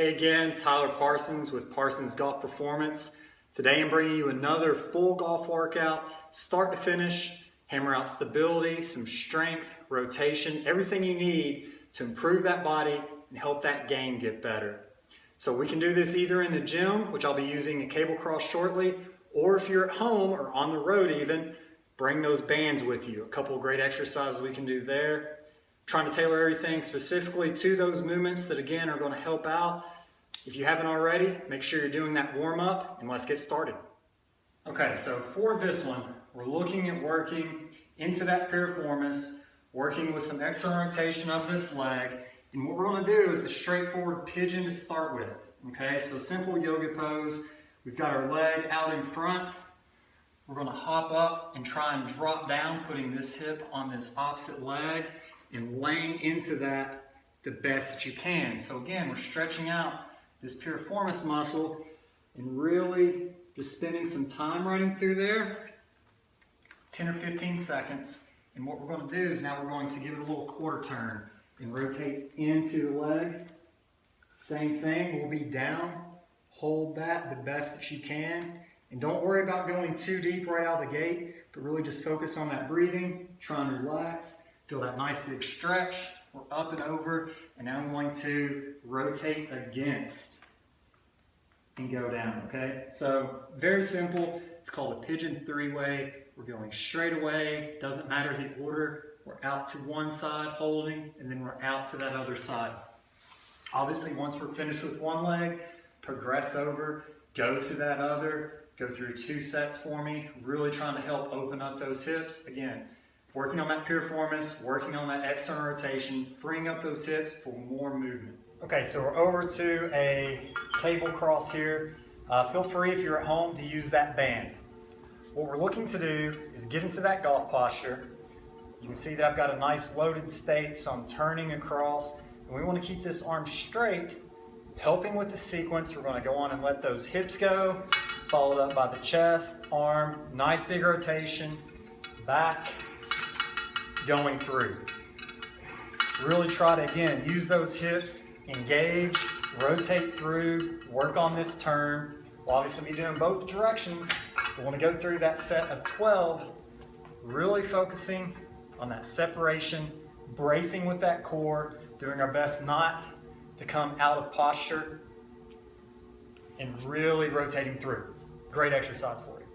Hey again, Tyler Parsons with Parsons Golf Performance. Today I'm bringing you another full golf workout, start to finish, hammer out stability, some strength, rotation, everything you need to improve that body and help that game get better. So we can do this either in the gym, which I'll be using a cable cross shortly, or if you're at home or on the road even, bring those bands with you. A couple of great exercises we can do there. Trying to tailor everything specifically to those movements that again are going to help out. If you haven't already, make sure you're doing that warm up and let's get started. Okay, so for this one, we're looking at working into that piriformis, working with some external rotation of this leg. And what we're going to do is a straightforward pigeon to start with. Okay, so simple yoga pose. We've got our leg out in front. We're going to hop up and try and drop down, putting this hip on this opposite leg and laying into that the best that you can. So again, we're stretching out this piriformis muscle and really just spending some time running through there, 10 or 15 seconds. And what we're going to do is now we're going to give it a little quarter turn and rotate into the leg. Same thing, we'll be down, hold that the best that you can. And don't worry about going too deep right out of the gate, but really just focus on that breathing, try and relax. Feel that nice big stretch. We're up and over, and now I'm going to rotate against and go down, okay? So very simple. It's called a pigeon three-way. We're going straight away. Doesn't matter the order. We're out to one side holding, and then we're out to that other side. Obviously, once we're finished with one leg, progress over, go to that other, go through 2 sets for me, really trying to help open up those hips. Again, working on that piriformis, working on that external rotation, freeing up those hips for more movement. Okay, so we're over to a cable cross here. Feel free if you're at home to use that band. What we're looking to do is get into that golf posture. You can see that I've got a nice loaded state, so I'm turning across. And we want to keep this arm straight, helping with the sequence. We're going to go on and let those hips go, followed up by the chest, arm, nice big rotation, back, going through. Really try to, again, use those hips, engage, rotate through, work on this turn. We'll obviously be doing both directions. We want to go through that set of 12, really focusing on that separation, bracing with that core, doing our best not to come out of posture, and really rotating through. Great exercise for you.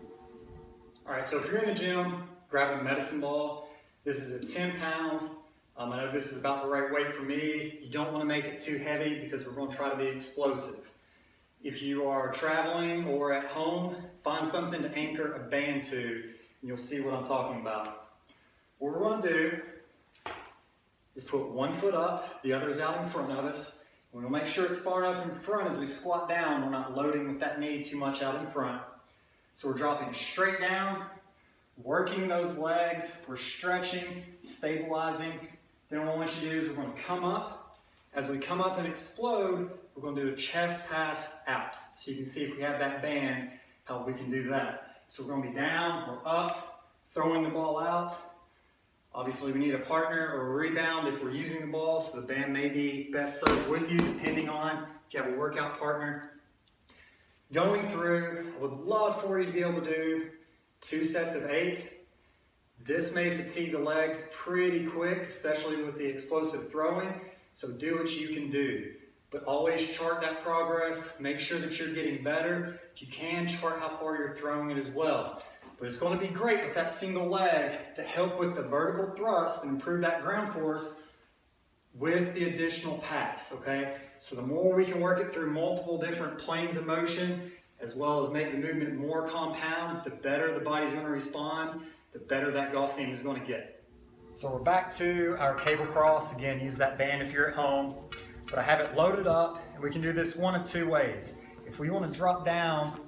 All right, so if you're in the gym, grab a medicine ball. This is a 10-pound. I know this is about the right weight for me. You don't want to make it too heavy because we're going to try to be explosive. If you are traveling or at home, find something to anchor a band to, and you'll see what I'm talking about. What we're going to do is put one foot up, the other is out in front of us. We're going to make sure it's far enough in front as we squat down. We're not loading with that knee too much out in front. So we're dropping straight down, working those legs, we're stretching, stabilizing. Then what I want you to do is we're going to come up. As we come up and explode, we're going to do a chest pass out. So you can see if we have that band, how we can do that. So we're going to be down, we're up, throwing the ball out. Obviously we need a partner or a rebound if we're using the ball, so the band may be best served with you depending on if you have a workout partner. Going through, I would love for you to be able to do 2 sets of 8. This may fatigue the legs pretty quick, especially with the explosive throwing, so do what you can do. But always chart that progress, make sure that you're getting better. If you can, chart how far you're throwing it as well. But it's going to be great with that single leg to help with the vertical thrust and improve that ground force with the additional pass, okay? So the more we can work it through multiple different planes of motion, as well as make the movement more compound, the better the body's going to respond, the better that golf game is going to get. So we're back to our cable cross. Again, use that band if you're at home. But I have it loaded up, and we can do this one of 2 ways. If we want to drop down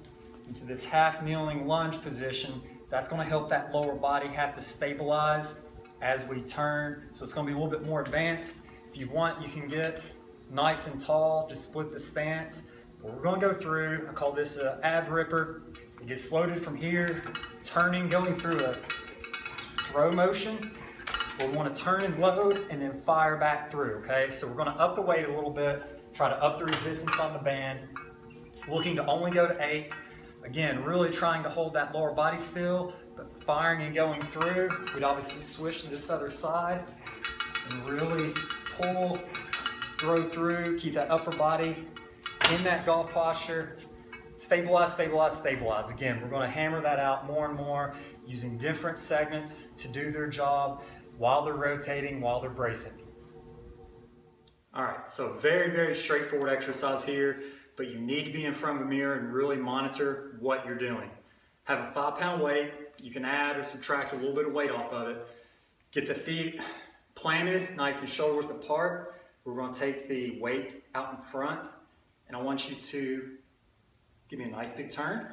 into this half kneeling lunge position, that's going to help that lower body have to stabilize as we turn. So it's going to be a little bit more advanced. If you want, you can get nice and tall, just split the stance. But we're going to go through, I call this an ab ripper. It gets loaded from here, turning, going through a throw motion. We'll want to turn and load and then fire back through, okay? So we're going to up the weight a little bit Try to up the resistance on the band. Looking to only go to 8. Again, really trying to hold that lower body still, but firing and going through. We'd obviously switch to this other side and really pull, throw through, keep that upper body in that golf posture. Stabilize, stabilize, stabilize. Again, we're going to hammer that out more and more using different segments to do their job while they're rotating, while they're bracing. All right, so very, very straightforward exercise here, but you need to be in front of the mirror and really monitor what you're doing. Have a 5-pound weight. You can add or subtract a little bit of weight off of it. Get the feet planted nice and shoulder width apart. We're going to take the weight out in front, and I want you to give me a nice big turn,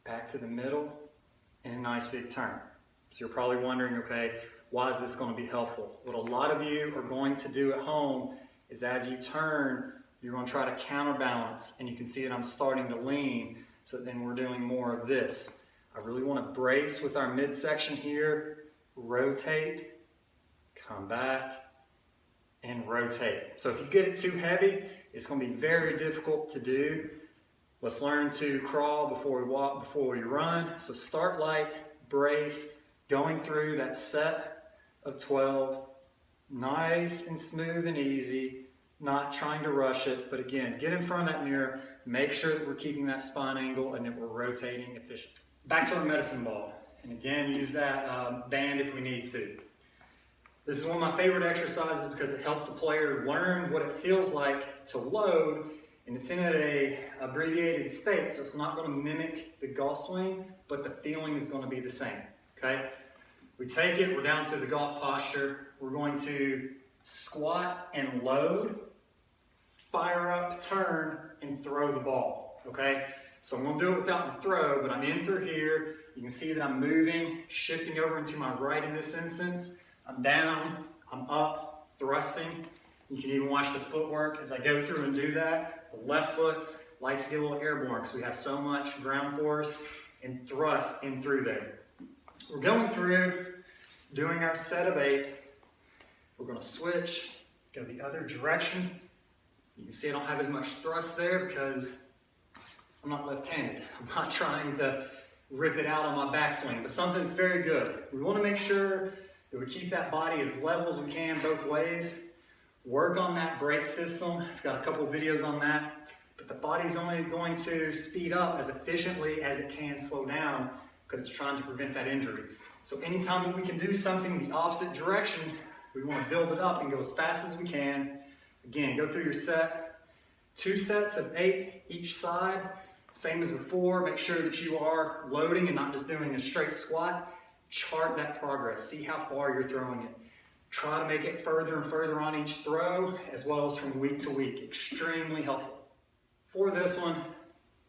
back to the middle, and a nice big turn. So you're probably wondering, okay, why is this going to be helpful? What a lot of you are going to do at home is as you turn, you're going to try to counterbalance, and you can see that I'm starting to lean, so then we're doing more of this. I really want to brace with our midsection here, rotate, come back, and rotate. So if you get it too heavy, it's going to be very difficult to do. Let's learn to crawl before we walk, before we run. So start light, brace, going through that set of 12, nice and smooth and easy, not trying to rush it, but again, get in front of that mirror, make sure that we're keeping that spine angle and that we're rotating efficiently. Back to our medicine ball, and again, use that band if we need to. This is one of my favorite exercises because it helps the player learn what it feels like to load, and it's in a abbreviated state, so it's not going to mimic the golf swing, but the feeling is going to be the same, okay? We take it, we're down to the golf posture. We're going to squat and load, fire up, turn, and throw the ball, okay? So I'm going to do it without the throw, but I'm in through here. You can see that I'm moving, shifting over into my right in this instance. I'm down, I'm up, thrusting. You can even watch the footwork as I go through and do that. The left foot likes to get a little airborne because we have so much ground force and thrust in through there. We're going through, doing our set of 8. We're going to switch, go the other direction. You can see I don't have as much thrust there because I'm not left-handed. I'm not trying to rip it out on my backswing, but something that's very good. We want to make sure that we keep that body as level as we can both ways. Work on that brake system. I've got a couple of videos on that, but the body's only going to speed up as efficiently as it can slow down because it's trying to prevent that injury. So anytime that we can do something the opposite direction, we want to build it up and go as fast as we can. Again, go through your set. 2 sets of 8 each side. Same as before, make sure that you are loading and not just doing a straight squat. Chart that progress, see how far you're throwing it. Try to make it further and further on each throw, as well as from week to week. Extremely helpful. For this one,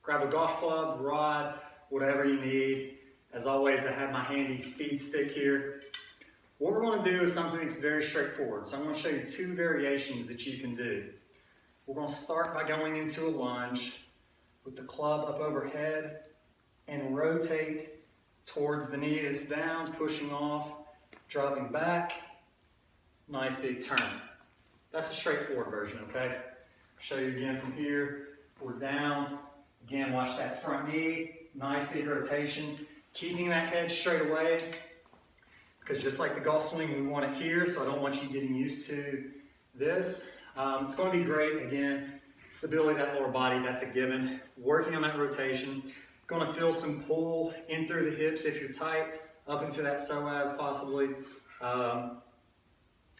grab a golf club, rod, whatever you need. As always, I have my handy speed stick here. What we're going to do is something that's very straightforward. So I'm going to show you 2 variations that you can do. We're going to start by going into a lunge with the club up overhead and rotate towards the knee that's down, pushing off, driving back. Nice big turn. That's a straightforward version, okay? I'll show you again from here. We're down. Again, watch that front knee. Nice big rotation. Keeping that head straight away, because just like the golf swing, we want it here, so I don't want you getting used to this. It's going to be great. Again, stability of that lower body, that's a given. Working on that rotation. Going to feel some pull in through the hips if you're tight, up into that psoas possibly.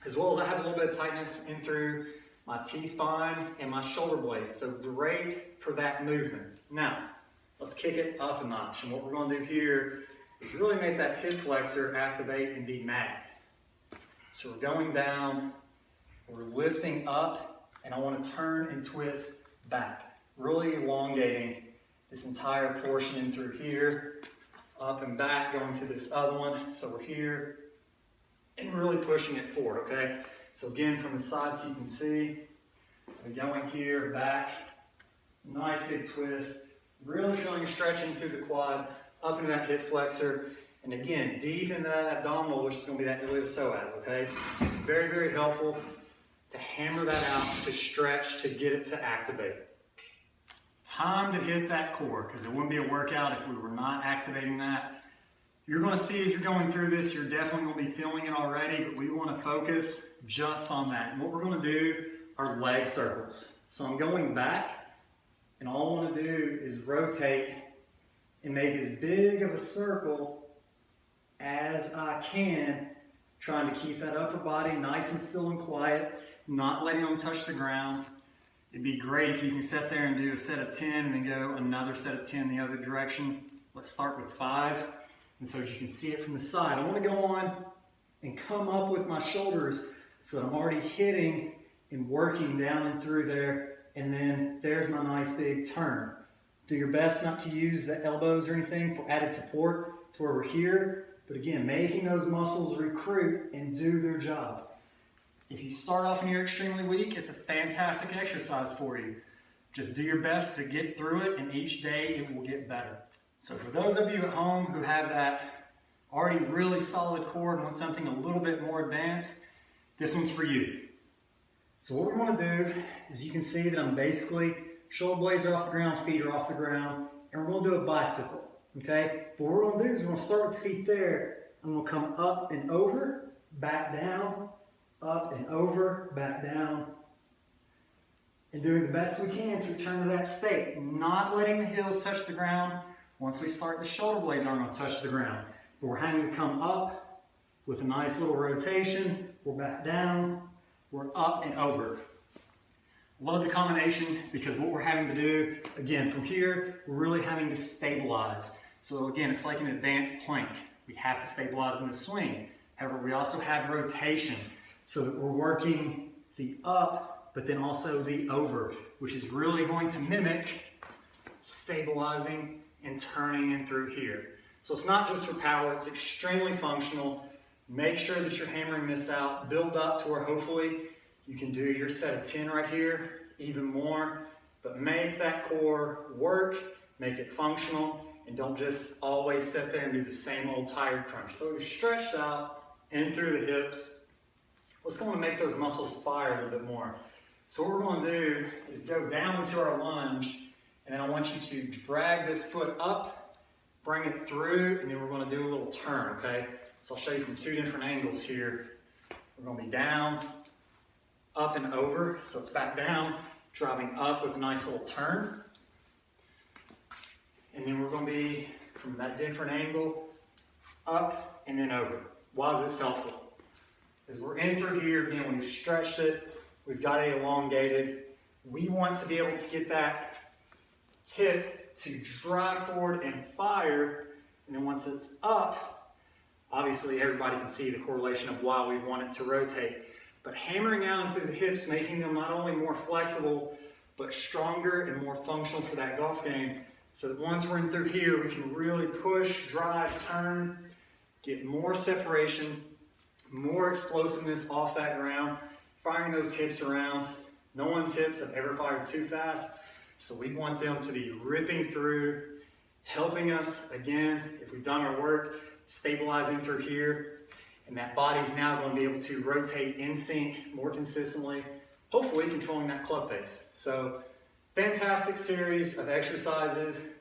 As well as I have a little bit of tightness in through my T-spine and my shoulder blades. So great for that movement. Now, let's kick it up a notch. And what we're going to do here is really make that hip flexor activate and be mad. So we're going down, we're lifting up, and I want to turn and twist back. Really elongating this entire portion in through here, up and back, going to this other one. So we're here, and really pushing it forward, okay? So again, from the side so you can see, we're going here, back, nice big twist, really feeling a stretching through the quad, up into that hip flexor, and again, deep into that abdominal, which is going to be that iliopsoas, okay? Very, very helpful to hammer that out to stretch to get it to activate. Time to hit that core, because it wouldn't be a workout if we were not activating that. You're going to see as you're going through this, you're definitely going to be feeling it already, but we want to focus just on that. And what we're going to do are leg circles. So I'm going back, and all I want to do is rotate and make as big of a circle as I can, trying to keep that upper body nice and still and quiet, not letting them touch the ground. It'd be great if you can sit there and do a set of 10 and then go another set of 10 the other direction. Let's start with 5. And so as you can see it from the side, I want to go on and come up with my shoulders so that I'm already hitting and working down and through there. And then there's my nice big turn. Do your best not to use the elbows or anything for added support to where we're here. But again, making those muscles recruit and do their job. If you start off and you're extremely weak, it's a fantastic exercise for you. Just do your best to get through it, and each day it will get better. So for those of you at home who have that already really solid core and want something a little bit more advanced, this one's for you. So what we're going to do is, you can see that I'm basically, shoulder blades are off the ground, feet are off the ground, and we're going to do a bicycle. Okay? But what we're going to do is we're going to start with the feet there. I'm going to come up and over, back down, up and over, back down, and doing the best we can to return to that state, not letting the heels touch the ground. Once we start, the shoulder blades aren't going to touch the ground, but we're having to come up with a nice little rotation. We're back down, we're up and over. Love the combination, because what we're having to do, again, from here, we're really having to stabilize. So again, it's like an advanced plank. We have to stabilize in the swing. However, we also have rotation, so that we're working the up, but then also the over, which is really going to mimic stabilizing and turning in through here. So it's not just for power, it's extremely functional. Make sure that you're hammering this out, build up to where hopefully you can do your set of 10 right here, even more, but make that core work, make it functional, and don't just always sit there and do the same old tired crunch. So we've stretched out in through the hips. Let's go and make those muscles fire a little bit more. So what we're going to do is go down into our lunge, and then I want you to drag this foot up, bring it through, and then we're going to do a little turn, okay? So I'll show you from 2 different angles here. We're going to be down, up and over, so it's back down, driving up with a nice little turn. And then we're going to be, from that different angle, up and then over. Why is this helpful? As we're in through here, again, we've stretched it, we've got it elongated. We want to be able to get that hip to drive forward and fire, and then once it's up, obviously everybody can see the correlation of why we want it to rotate. But hammering out and through the hips, making them not only more flexible, but stronger and more functional for that golf game, so that once we're in through here, we can really push, drive, turn, get more separation, more explosiveness off that ground, firing those hips around. No one's hips have ever fired too fast, so we want them to be ripping through, helping us, again, if we've done our work, stabilizing through here, and that body's now going to be able to rotate in sync more consistently, hopefully controlling that club face. So, fantastic series of exercises.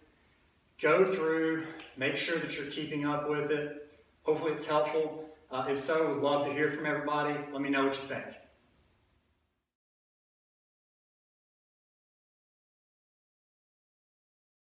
Go through, make sure that you're keeping up with it. Hopefully it's helpful. If so, we'd love to hear from everybody. Let me know what you think.